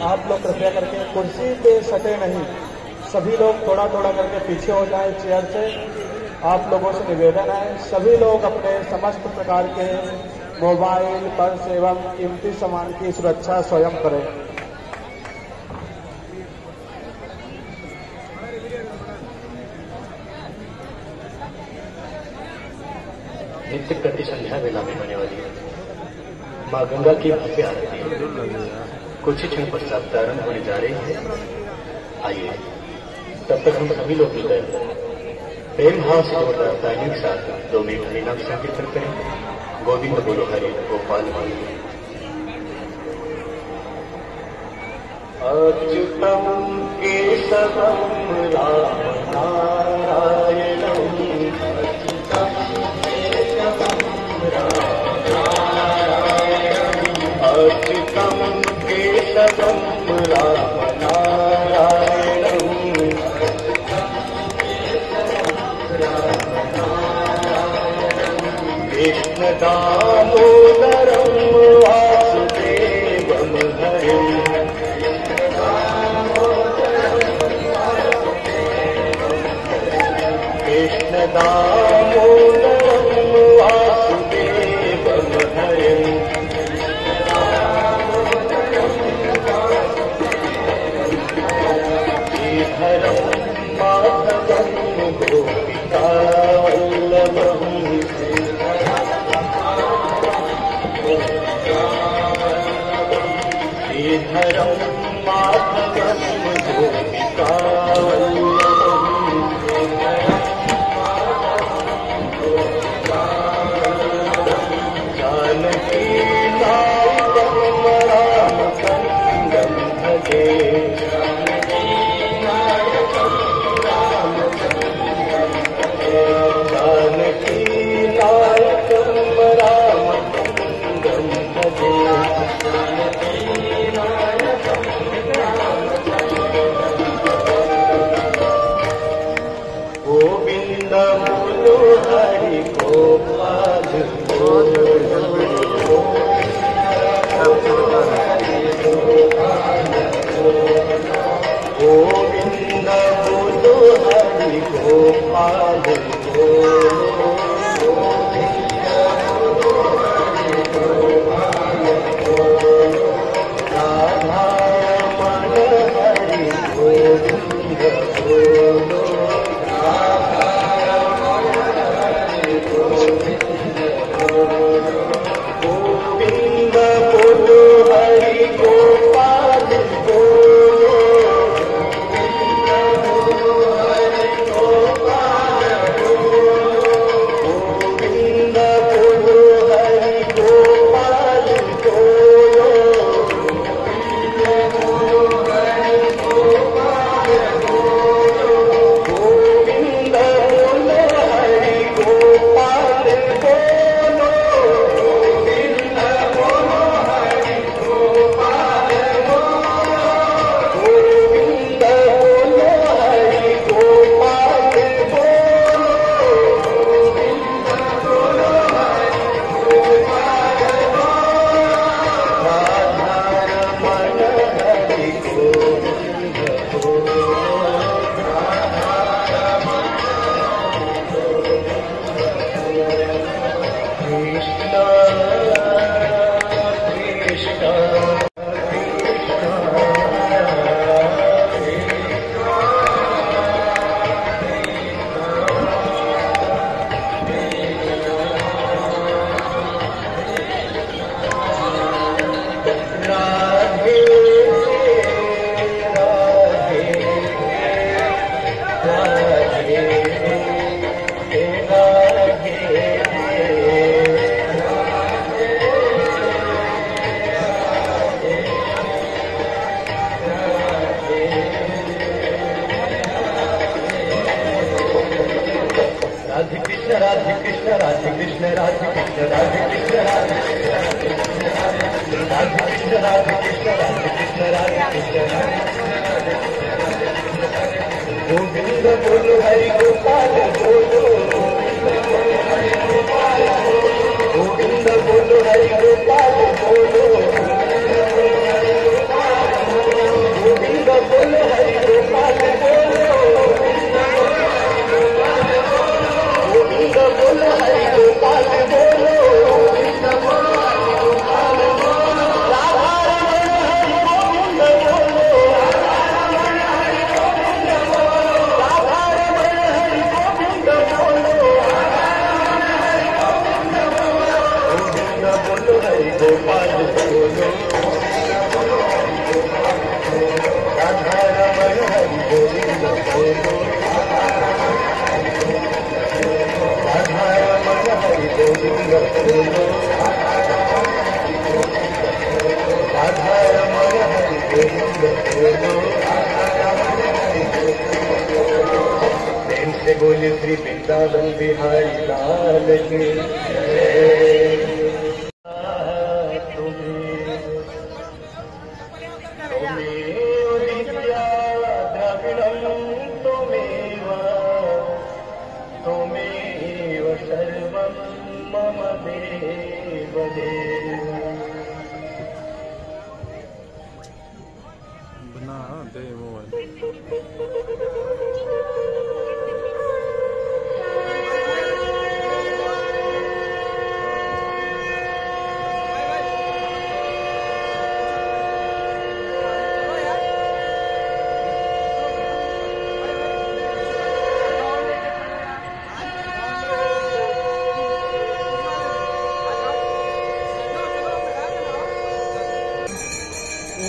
आप लोग कृपया करके कुर्सी पे सटे नहीं, सभी लोग थोड़ा थोड़ा करके पीछे हो जाए चेयर से। आप लोगों से निवेदन है, सभी लोग अपने समस्त प्रकार के मोबाइल, पर्स एवं कीमती सामान की सुरक्षा स्वयं करें। नित्य प्रति संध्या वेला में होने वाली है माँ गंगा की भव्य आरती कुछ ही क्षण पश्चात प्रारंभ होने जा रही है। आइए तब तक हम सभी लोग मिलकर प्रेम भाव से जोरदार तालियों के साथ 2 मिनट हरिनाम संकीर्तन करें। गोविंद बोलो हरि गोपाल बोलो। अच्युतम केशवम राम नारायणम अच्युतम केशवम राम नारायणम कृष्ण दामोदरम वासुदेवम हरिम कृष्ण दामोदरम वासुदेवम हरिम श्रीधरम माधवम गोपिका वल्लभम श्रीधरम माधवम गोपिका जानकी नायकम राम कंदम भजे जानकी नायकम राम कंदम भजे गोविंद बोलो हरि गोपाल बोलो गोविंद बोलो हरि गोपाल राधा रमण हरि गोविंद बोलो गोविंद बोलो हरि गोपाल बोलो गोविंद बोलो हरि गोपाल बोलो गोविंद बोलो हरि गोपाल बोलो गोविंद बोलो हरि गोपाल राधा रमण हरि गोविंद कृष्ण कृष्ण राधे राधे राधे राधे कृष्ण राधे कृष्ण राधे कृष्ण राधे कृष्ण राधे कृष्ण राधे कृष्ण राधे कृष्ण राधे कृष्ण राधे कृष्ण राधे कृष्ण गोविंद बोलो हरि गोपाल बोलो गोविंद बोलो हरि गोपाल बोलो प्रेम से बोले श्री वृंदावन बिहारी लाल के त्वमेव सर्वं मम देव बना दे मोबाइल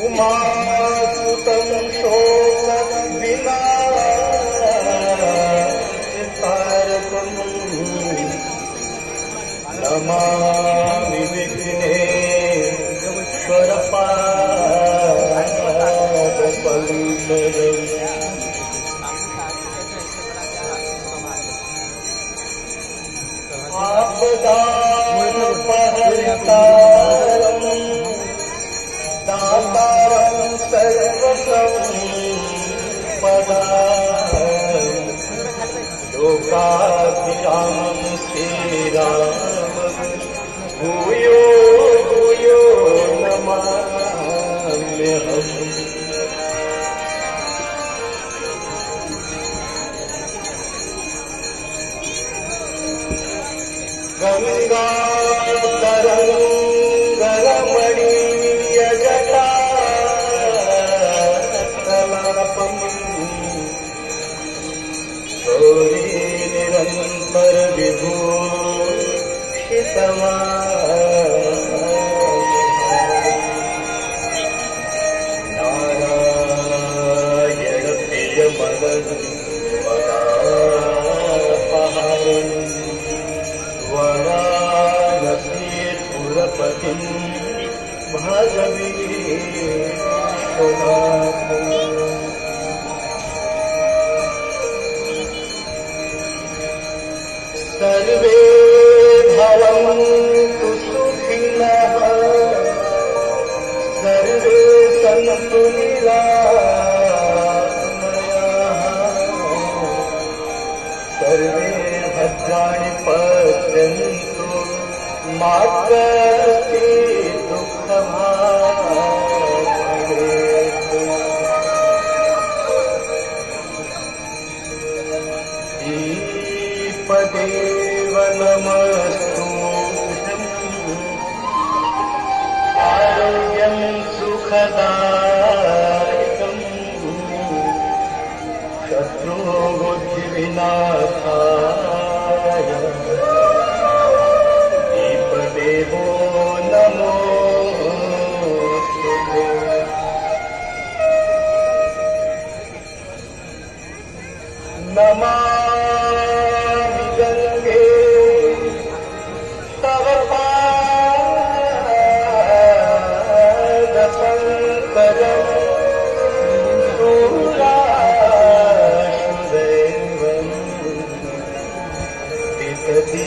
उमासुतं शोक विनाशकारकं नमामि विघ्नेश्वरपादपङ्कजम् आपदापहर्तारम् दातारं सर्वसम्पदा लोकाभिरामं श्रीरामं भूयो भूयो नमाम्यहम् गंगातरंगरमणीय जटा गौरी निरंतर विभूषितमा नारायण प्रिय मदन मदापहारम् वरानसीपुरपतिं भजवीशनाथम् सर्वे भवन्तु सुखिनः सर्वे सन्तु निरामयाः सर्वे भद्राणि पश्यन्तु मा कश्चित् दुःखभाग् भवेत्। श्रीपदेव नमस्तुभ्यं आरोग्यं सुखदायकम् शत्रुबुद्धिविनाशाय दीपदेवो नमोस्तुते। नमामि गंगे तव पादपङ्कजम् शूराशुदैवम् विततीरूपम्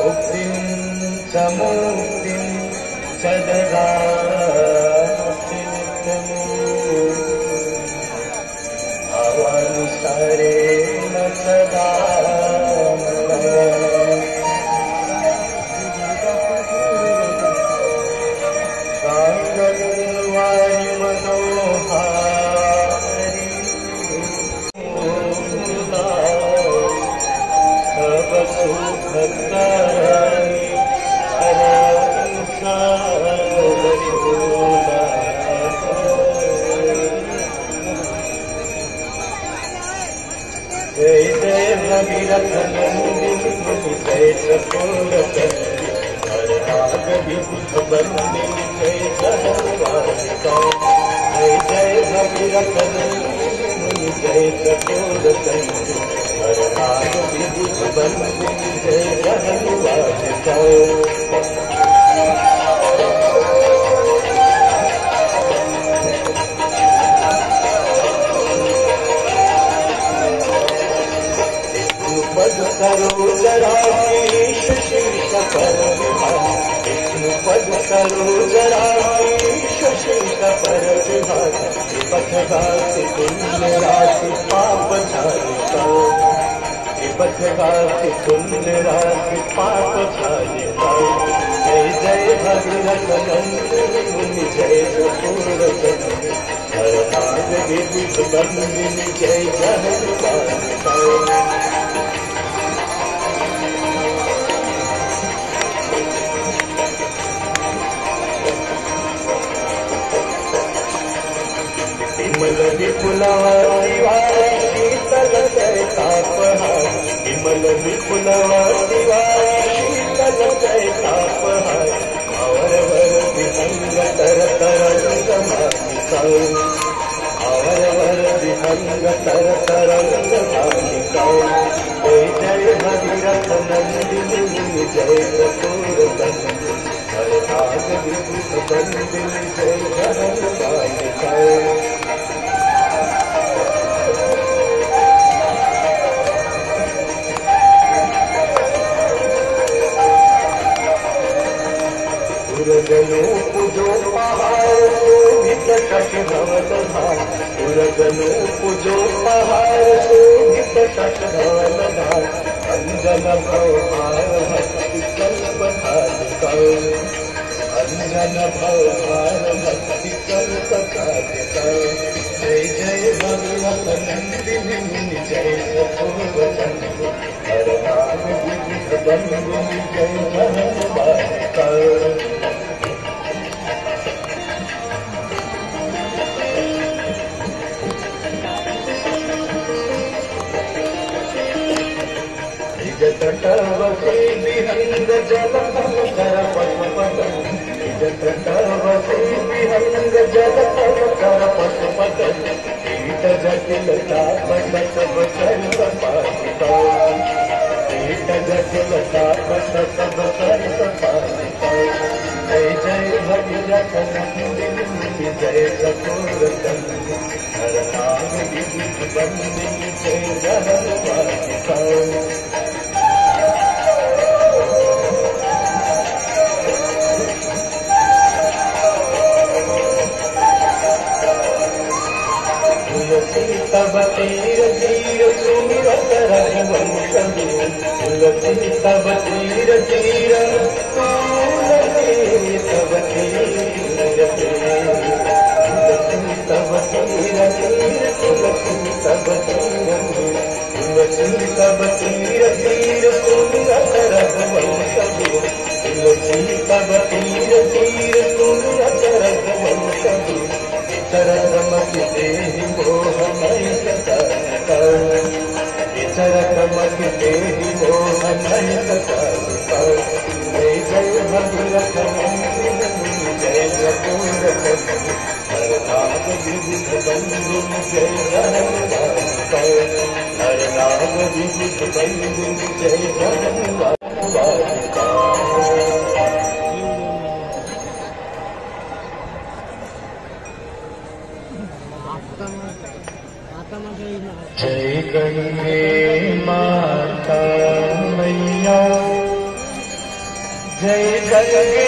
मुक्तिं च मुक्तिं च ददाति नित्यम् भावानुसारेण सदा साङ्गवारि मनोहारि सबसुखकारि जय जय भगीरथ नंदिनी जय चकोरचंदी हरनाग विभुत बंदिनी जय जहवारिका जय जय भगीरथ नंदिनी जय चकोरचंदी हरनाग विभुत बंदिनी जय जहवारिका सरोजरासी शशि पर विभाति पथगासी पुण्य राशि पाप झारिका पथगासी पुण्य राशि पाप झारिका जय जय भगीरथ नंदिनी मुनि जय कपूर हर नाग विभुत बंदिनी जय जय विमल विपुलवती वारी शीतल जय तापहार विमल विपुलवती वारी शीतल जय तापहार और वर विहंग तर तरंग मालिका और वर विहंग तर तरंग मालिका जय जय भगीरथ नंदिनी जय कपूर हर नाग विभुत बंदिनी जय जय मालिका सूरजनूप जो पहाड़ शोभित शशि धवल धार सूरजनूप जो पहाड़ शोभित शशि धवल धार अंजन भवभार भक्ति कल्प धारिका अंजन भवभार भक्ति कल्प धारिका जय जय भगवत नंदिनी मुनि जय कपूर हर नाम विभुत बंदिनी जय जय बालिका तटवती विहंग जलधम कर पशुपत तटवती विहंग जलधम कर पशुपत कीट जटिल ताप सब सर्व पालिका कीट जटिल ताप सब सर्व पालिका जय जय भगीरथ नंदिनी जय कपूर हर नाम विभुत बंदिनी जय जय बालिका तब तीर तीर सुमिरत रघुवंश तुलसी तब तीर तीर तुलसी तब तीर तुलसी तब तीर तीर तुलसी तब तीर तुलसी तब तीर तीर सुमिरत रघुवंश तुलसी तब तीर तीर सुमिरत रघुवंश चरकमति देहि मोहमय सकारिका चरकमति देहि मोहमय सकारिका जय जय भगीरथ नंदिनी जय कपूर हर नाग विभुत बंदिनी जय जय बालिका हर नाग विभुत बंदिनी जय जय बालिका जय गंगे माता मैया जय गंगे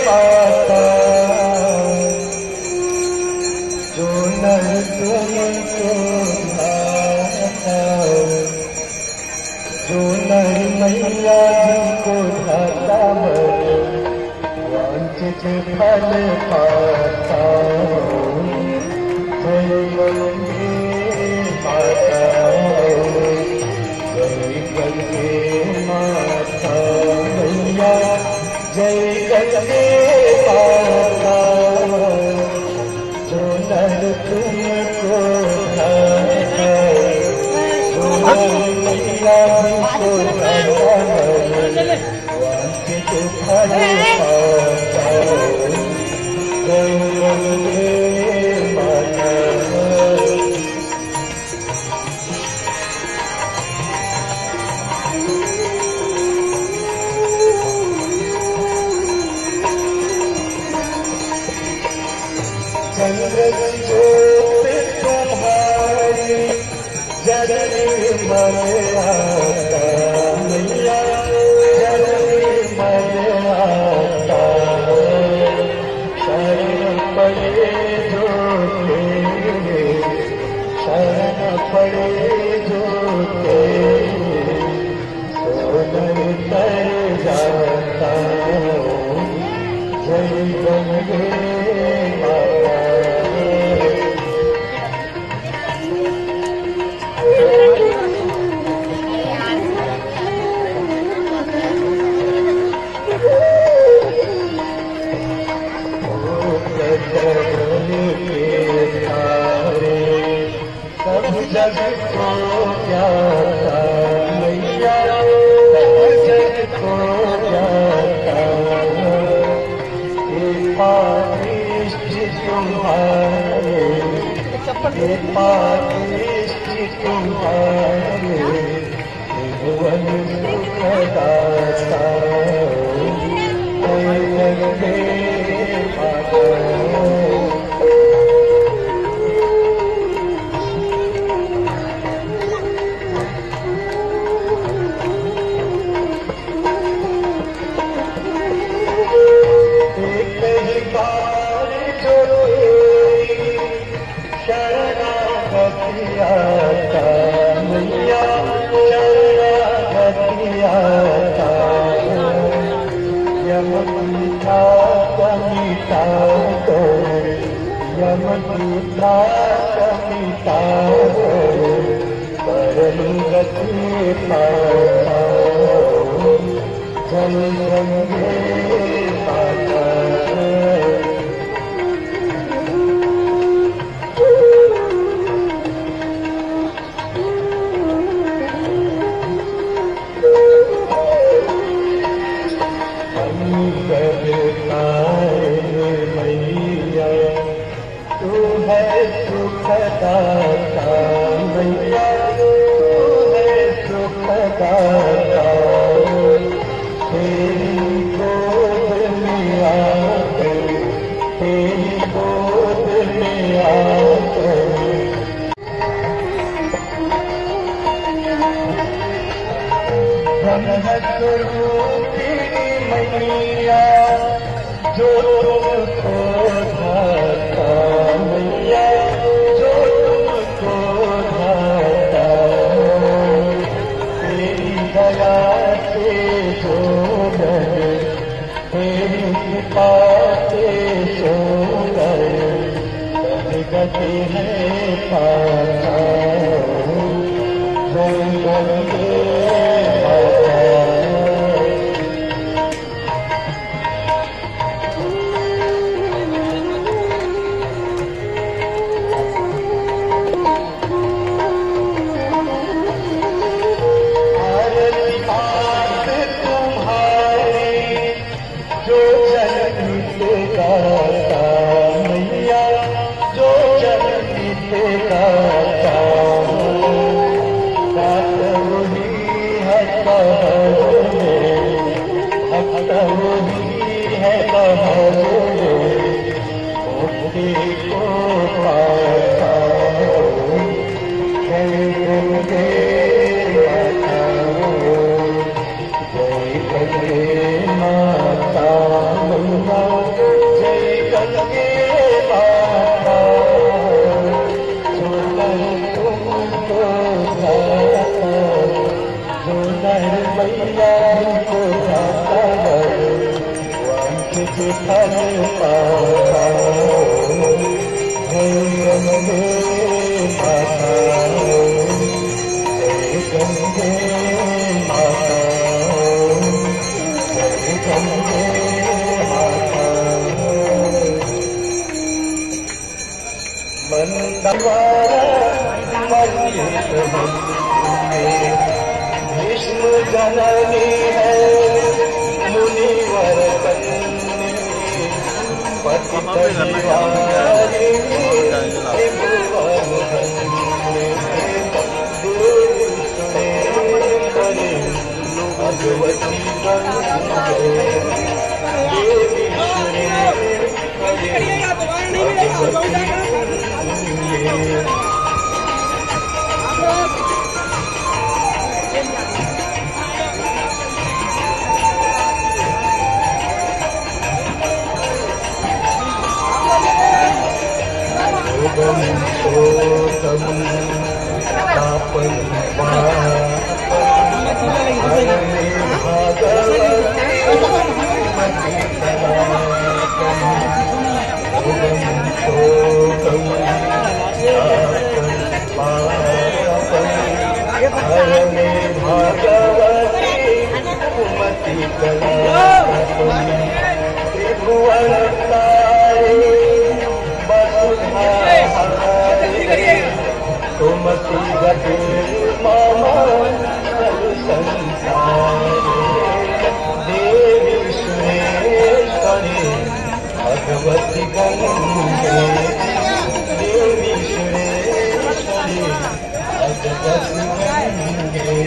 माता जो नर तुमको धाता जो नर मैया को धाता वांछित फल पाता जय गंगे माता जय गंगे माता मैया जय गंगे माता जो नर तुमको धाता जो नर मैया को धाता वांछित फल पाता जय गंगे माता चंद्र ज्योत तुम्हारी जननी मर्यादा मैया जननी मर्यादा भागवत देवी सुरेश्वरी भगवती गंगे देवी सुरेश्वरी भगवती गंगे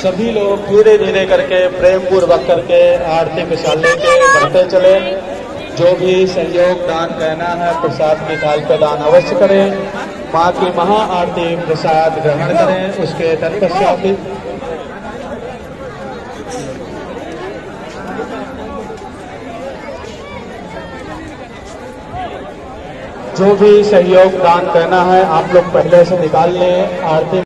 सभी लोग धीरे धीरे करके प्रेम पूर्वक करके आरती विशाल लेके बढ़ते चले। जो भी सहयोग दान करना है प्रसाद की थाल पे दान अवश्य करें। माँ की महा आरती प्रसाद ग्रहण करें। उसके तत्पश्चात जो भी सहयोग दान करना है आप लोग पहले से निकाल लें। आरती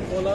बोला